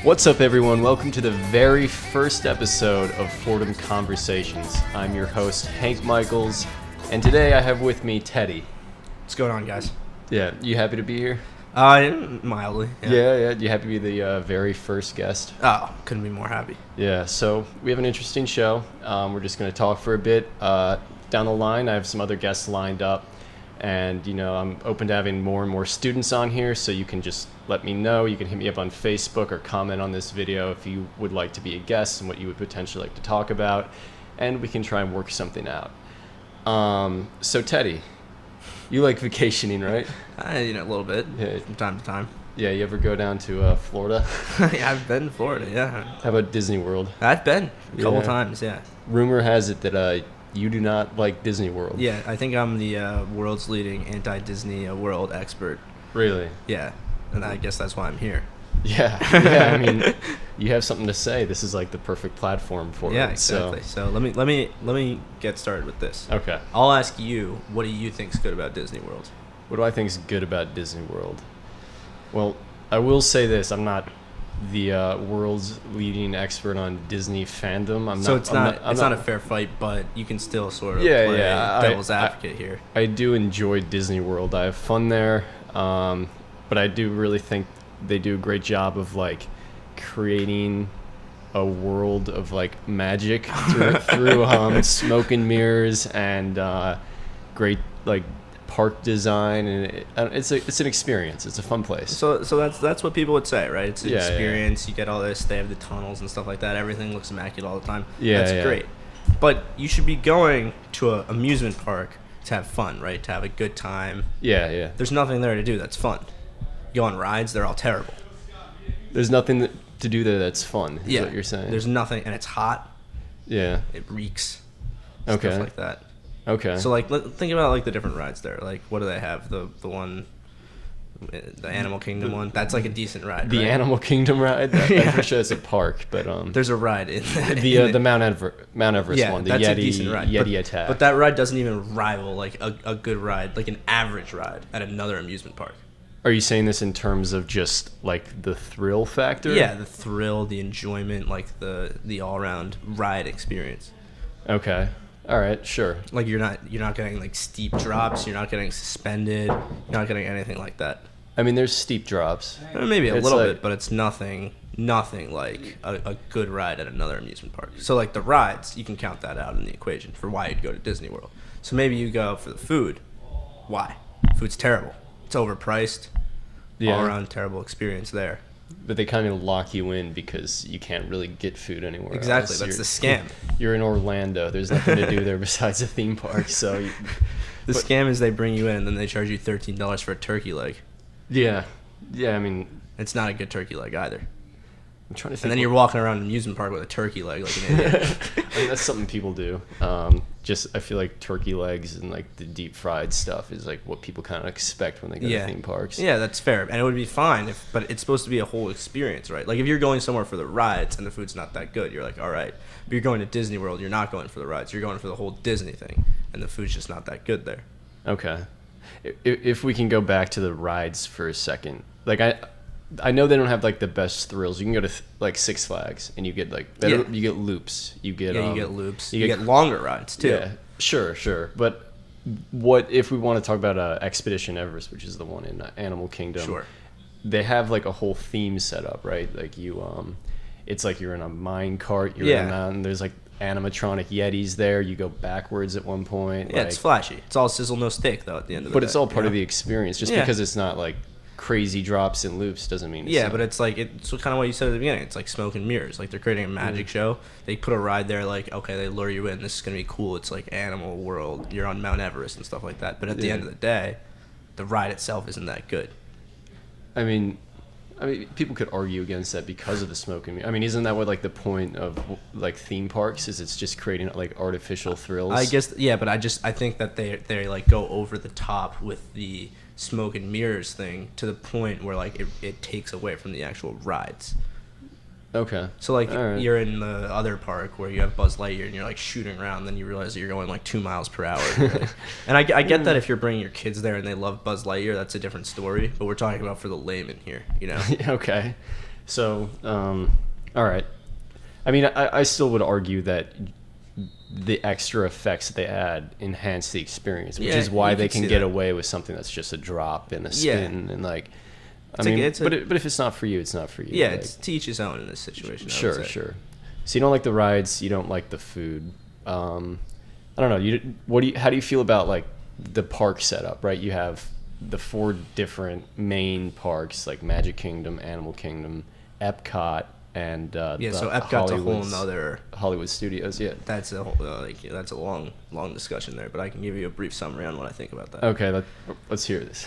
What's up, everyone? Welcome to the very first episode of Fordham Conversations. I'm your host, Hank Michaels, and today I have with me Teddy. What's going on, guys? Yeah, you happy to be here? Mildly. Yeah. You happy to be the very first guest? Oh, couldn't be more happy. Yeah, so we have an interesting show. We're just going to talk for a bit. Down the line, I have some other guests lined up. And, I'm open to having more and more students on here, so you can just let me know. You can hit me up on Facebook or comment on this video if you would like to be a guest and what you would potentially like to talk about, and we can try and work something out. So, Teddy, you like vacationing, right? A little bit, Yeah. from time to time. Yeah, you ever go down to Florida? Yeah, I've been to Florida, yeah. How about Disney World? I've been a couple Yeah. times, yeah. Rumor has it that you do not like Disney World. Yeah, I think I'm the world's leading anti-Disney world expert. Really? Yeah, and I guess that's why I'm here. Yeah. I mean, you have something to say. This is like the perfect platform for Yeah, it. exactly. So let me get started with this. Okay. I'll ask you, what do you think's good about Disney World? What do I think is good about Disney World? Well, I will say this: I'm not the world's leading expert on Disney fandom. It's not a fair fight, but you can still sort of play devil's advocate here. I do enjoy Disney World. I have fun there, but I do really think they do a great job of like creating a world of like magic through smoke and mirrors and great like park design, and it's an experience. It's a fun place. So that's what people would say, right? It's an experience. Yeah. You get all this. They have the tunnels and stuff like that. Everything looks immaculate all the time. Yeah, that's great. But you should be going to an amusement park to have fun, right? To have a good time. Yeah. There's nothing there to do that's fun. You go on rides, they're all terrible. There's nothing to do there that's fun. Is what you're saying. There's nothing, and it's hot. Yeah. It reeks. Okay. Stuff like that. Okay. So think about like the different rides there. Like, what do they have? The one, the Animal Kingdom one. That's like a decent ride. The right? Animal Kingdom ride. I'm pretty sure it's a park, but there's a ride in that. the Mount Everest one. The that's Yeti, a decent ride. Yeti attack. But that ride doesn't even rival like a good ride, like an average ride at another amusement park. Are you saying this in terms of just like the thrill factor? Yeah, the thrill, the enjoyment, like the all around ride experience. Okay. All right, sure. Like you're not getting like steep drops, you're not getting suspended, you're not getting anything like that. I mean, there's steep drops. Maybe a It's little like- bit, but it's nothing like a good ride at another amusement park. So like the rides, you can count that out in the equation for why you'd go to Disney World. So maybe you go for the food. Why? Food's terrible. It's overpriced. Yeah. All around terrible experience there. But they kind of lock you in because you can't really get food anywhere Exactly, else. that's the scam. You're in Orlando. There's nothing to do there besides a theme park. So The scam is they bring you in and then they charge you $13 for a turkey leg. yeah. I mean, It's not a good turkey leg either. I'm trying to think. And then you're walking around an amusement park with a turkey leg like an idiot. I mean, that's something people do. I feel like turkey legs and like the deep fried stuff is like what people kind of expect when they go to theme parks. Yeah, that's fair. And it would be fine, but it's supposed to be a whole experience, right? Like if you're going somewhere for the rides and the food's not that good, you're like, all right. But you're going to Disney World, you're not going for the rides. You're going for the whole Disney thing, and the food's just not that good there. Okay. If we can go back to the rides for a second, like I know they don't have like the best thrills. You can go to like Six Flags and you get like you get loops. You get loops. You get longer rides too. Yeah, sure. But what if we want to talk about Expedition Everest, which is the one in Animal Kingdom? Sure. They have like a whole theme set up, right? Like it's like you're in a mine cart. You're in a mountain. There's like animatronic Yetis there. You go backwards at one point. Yeah, it's flashy. It's all sizzle, no steak though. At the end of the day, but it's all part of the experience. Just Yeah. because it's not like crazy drops and loops doesn't mean it's not. But it's like it's kind of what you said at the beginning. It's like smoke and mirrors. Like they're creating a magic show. They put a ride there. Like okay, they lure you in. This is gonna be cool. It's like Animal World. You're on Mount Everest and stuff like that. But at the end of the day, the ride itself isn't that good. I mean, people could argue against that because of the smoke and mirrors. I mean, isn't that what like the point of like theme parks is? It's just creating like artificial thrills. I guess but I think that they like go over the top with the smoke and mirrors thing to the point where like it takes away from the actual rides. Okay. So like right. You're in the other park where you have Buzz Lightyear and you're like shooting around, then you realize that you're going like 2 miles per hour. Like, and I get that if you're bringing your kids there and they love Buzz Lightyear, that's a different story. But we're talking about for the layman here, you know? Okay. So, all right. I mean, I still would argue that the extra effects that they add enhance the experience, which is why they can get away with something that's just a drop and a spin and like. But if it's not for you, it's not for you. Yeah, like, it's to each his own in this situation. Sure. So you don't like the rides, you don't like the food. I don't know. How do you feel about like the park setup? Right, you have the 4 different main parks like Magic Kingdom, Animal Kingdom, Epcot, and so Epcot's a whole nother Hollywood Studios. Yeah, that's a that's a long long discussion there, but I can give you a brief summary on what I think about that. Okay, let's hear this.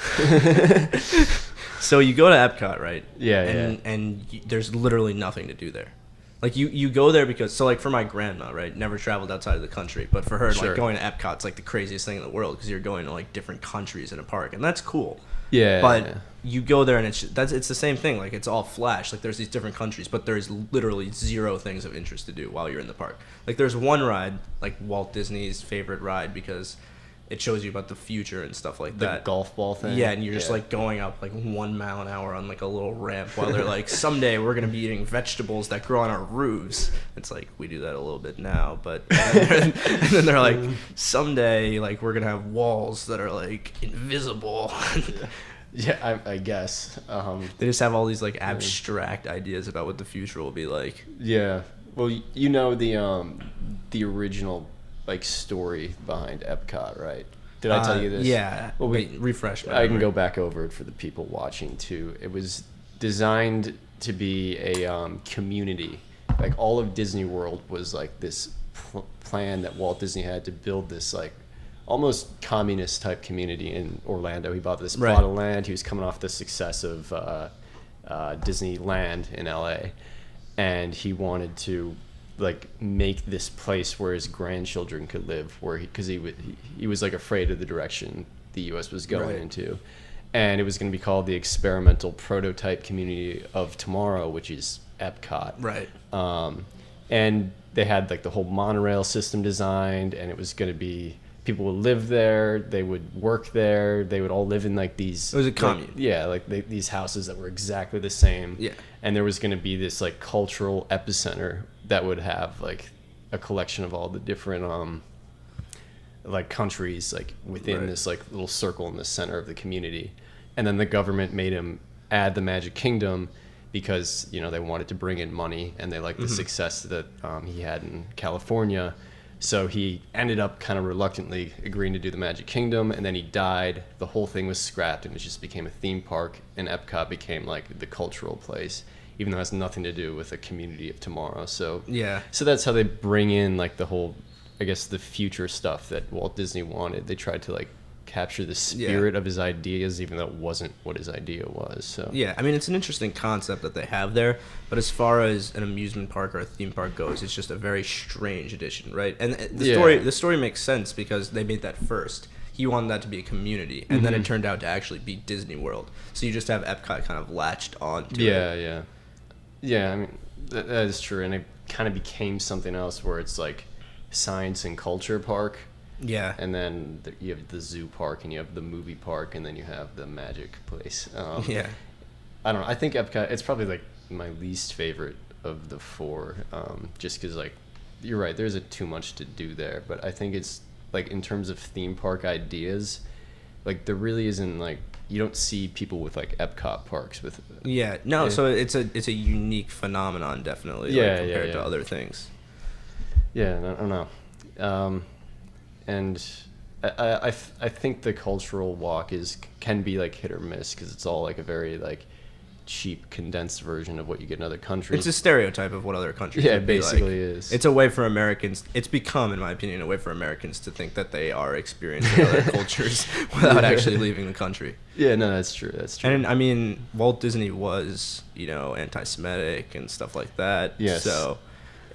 So you go to Epcot, right? Yeah, and there's literally nothing to do there. Like you go there because like for my grandma, right, never traveled outside of the country, but for her like going to Epcot's like the craziest thing in the world because you're going to like different countries in a park, and that's cool. Yeah, but you go there and it's the same thing. Like it's all flash. Like there's these different countries, but there's literally 0 things of interest to do while you're in the park. Like there's one ride, like Walt Disney's favorite ride, because it shows you about the future and stuff like that. The golf ball thing. Yeah, and you're just like going up like 1 mile an hour on like a little ramp while they're like, someday we're gonna be eating vegetables that grow on our roofs. It's like we do that a little bit now, but and then they're like, someday like we're gonna have walls that are like invisible. Yeah, I guess. They just have all these like abstract ideas about what the future will be like. Yeah. Well, you know the original like story behind Epcot, right? Did I tell you this? Yeah. Well, refresh my I can go back over it for the people watching too. It was designed to be a community. Like all of Disney World was like this plan that Walt Disney had to build this like almost communist type community in Orlando. He bought this plot of land. He was coming off the success of Disneyland in LA, and he wanted to like make this place where his grandchildren could live, because he was like afraid of the direction the U.S. was going into, and it was going to be called the experimental prototype community of tomorrow, which is Epcot. Right. And they had like the whole monorail system designed, and it was going to be people would live there, they would work there, they would all live in like these. It was a commune. These houses that were exactly the same. Yeah. And there was going to be this like cultural epicenter that would have like a collection of all the different like countries like within this like little circle in the center of the community. And then the government made him add the Magic Kingdom because they wanted to bring in money, and they liked the success that he had in California. So he ended up kind of reluctantly agreeing to do the Magic Kingdom, and then he died. The whole thing was scrapped, and it just became a theme park, and Epcot became like the cultural place, even though it has nothing to do with a community of tomorrow. So so that's how they bring in like the whole, I guess, the future stuff that Walt Disney wanted. They tried to like capture the spirit of his ideas, even though it wasn't what his idea was. So I mean, it's an interesting concept that they have there, but as far as an amusement park or a theme park goes, it's just a very strange addition, right? And the story makes sense because they made that first. He wanted that to be a community, and then it turned out to actually be Disney World. So you just have Epcot kind of latched onto it. Yeah. I mean, that is true, and it kind of became something else where it's like science and culture park. Yeah. And then you have the zoo park, and you have the movie park, and then you have the magic place. I don't know. I think Epcot, it's probably like my least favorite of the 4, just because like you're right, there's too much to do there. But I think it's like in terms of theme park ideas, like there really isn't like, you don't see people with like Epcot parks with. So it's a unique phenomenon, definitely. Compared to other things. Yeah, I don't know. And I think the cultural walk can be like hit or miss, because it's all like a very like cheap condensed version of what you get in other countries. It's a stereotype of what other countries would be like. Basically is. It's a way for Americans. It's become, in my opinion, a way for Americans to think that they are experiencing other cultures without actually leaving the country. Yeah, no, that's true. That's true. And I mean, Walt Disney was anti-Semitic and stuff like that. Yes. So.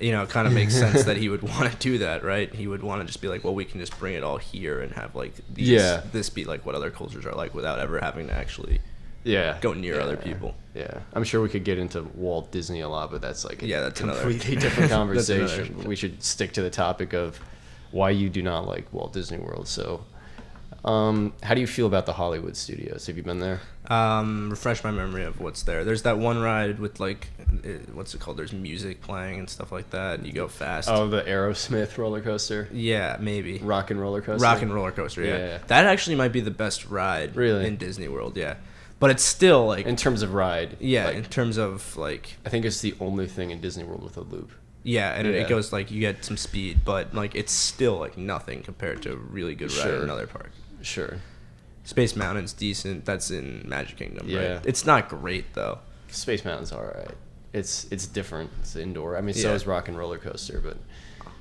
It kind of makes sense that he would want to do that, right? He would want to just be like, well, we can just bring it all here and have like this be like what other cultures are like without ever having to actually go near other people. Yeah, I'm sure we could get into Walt Disney a lot, but that's like that's completely different conversation. We should stick to the topic of why you do not like Walt Disney World. So How do you feel about the Hollywood Studios? Have you been there? Refresh my memory of what's there. There's that one ride with like, what's it called? There's music playing and stuff like that, and you go fast. Oh, the Aerosmith roller coaster? Yeah, maybe. Rock and roller coaster? Rock and roller coaster, yeah. That actually might be the best ride really in Disney World, yeah. But it's still like... In terms of ride? Yeah, like, in terms of like... I think it's the only thing in Disney World with a loop. Yeah, and it goes like, you get some speed, but like it's still like nothing compared to a really good ride in another park. Sure. Space Mountain's decent. That's in Magic Kingdom, right? It's not great though. Space Mountain's all right. It's different. It's indoor. I mean, so is Rock and Roller Coaster, but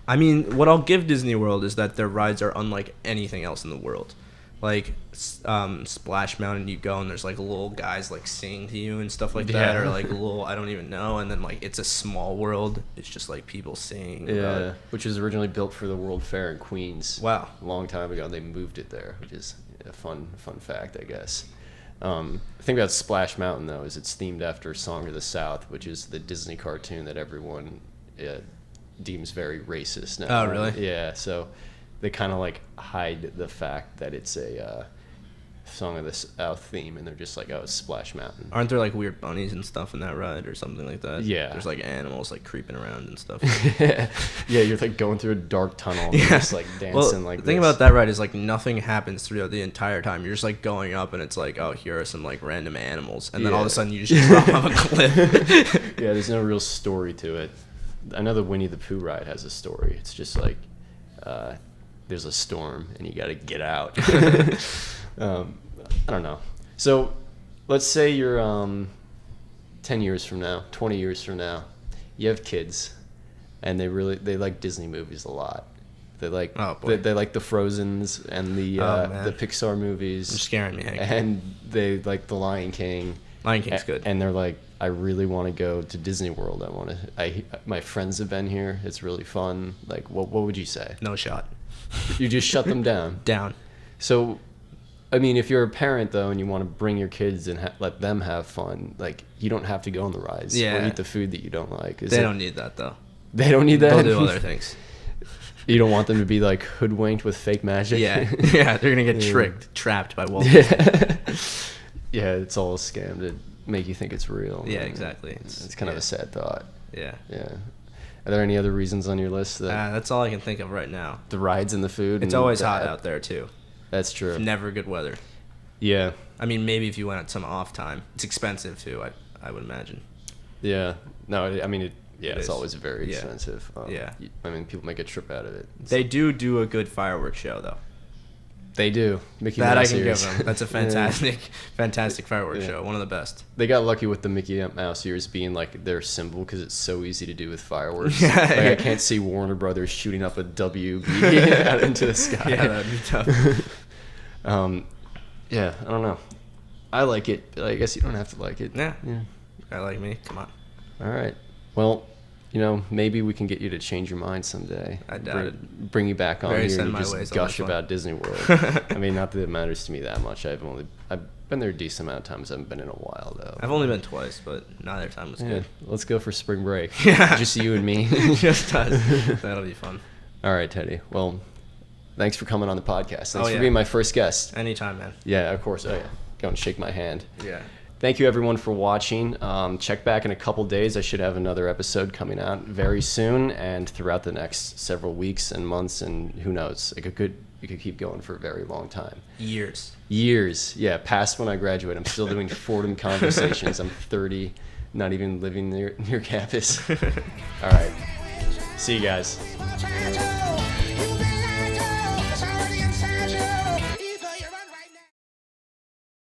I mean, what I'll give Disney World is that their rides are unlike anything else in the world. Like Splash Mountain, you go and there's like little guys like singing to you and stuff like that, or like little I don't even know, and then like it's a small world. It's just like people singing. Yeah, which was originally built for the World Fair in Queens. Wow, a long time ago. They moved it there, which is a fun fact, I guess. The thing about Splash Mountain though is it's themed after Song of the South, which is the Disney cartoon that everyone deems very racist now. Oh, really? Yeah, so they kind of like hide the fact that it's a Song of the South theme, and they're just like, oh, it's Splash Mountain. Aren't there like weird bunnies and stuff in that ride or something like that? Yeah. There's like animals like creeping around and stuff. Yeah, you're like going through a dark tunnel and just like dancing like the thing about that ride is like nothing happens throughout the entire time. You're just like going up and it's like, oh, here are some like random animals. And then all of a sudden you just drop off a cliff. Yeah, there's no real story to it. I know the Winnie the Pooh ride has a story. It's just like, there's a storm and you got to get out. I don't know. So let's say you're 10 years from now, 20 years from now, you have kids and they like Disney movies a lot. They like they like the Frozens and the Pixar movies. You're scaring me, Hank. And they like the Lion King. Lion King's good. And they're like, I really want to go to Disney World. My friends have been here. It's really fun. Like, what would you say? No shot. You just shut them down. Down. So, I mean, if you're a parent though, and you want to bring your kids and let them have fun, like you don't have to go on the rides or eat the food that you don't like. They don't need that though. They don't need that. They'll do other things. You don't want them to be like hoodwinked with fake magic. Yeah, yeah, they're gonna get trapped by wolves. Yeah, it's all a scam to make you think it's real. Yeah, exactly. It's kind of a sad thought. Yeah. Yeah. Are there any other reasons on your list? That's all I can think of right now. The rides and the food. It's always hot out there too. That's true. It's never good weather. Yeah. I mean, maybe if you went at some off time. It's expensive too, I would imagine. Yeah. No, I mean, it's always very expensive. Yeah. I mean, people make a trip out of it. They do a good fireworks show though. They do. Mickey that Mouse I can ears. give them. That's a fantastic fireworks show. One of the best. They got lucky with the Mickey Mouse ears being like their symbol because it's so easy to do with fireworks. I can't see Warner Brothers shooting up a WB out into the sky. Yeah, that'd be tough. Yeah, I don't know. I like it, but I guess you don't have to like it. Yeah. I like me. Come on. All right. Well, maybe we can get you to change your mind someday. I doubt it. Bring you back on here and you just gush on about Disney World. I mean, not that it matters to me that much. I've been there a decent amount of times. I haven't been in a while though. I've only been twice, but neither time was good. Let's go for spring break. Yeah. Just you and me. Just us. That'll be fun. All right, Teddy. Well, thanks for coming on the podcast. Thanks for being my first guest. Anytime, man. Yeah, of course. Oh yeah. Go and shake my hand. Yeah. Thank you, everyone, for watching. Check back in a couple days. I should have another episode coming out very soon and throughout the next several weeks and months, and who knows? It could keep going for a very long time. Years. Yeah, past when I graduate. I'm still doing Fordham conversations. I'm 30, not even living near campus. All right. See you guys.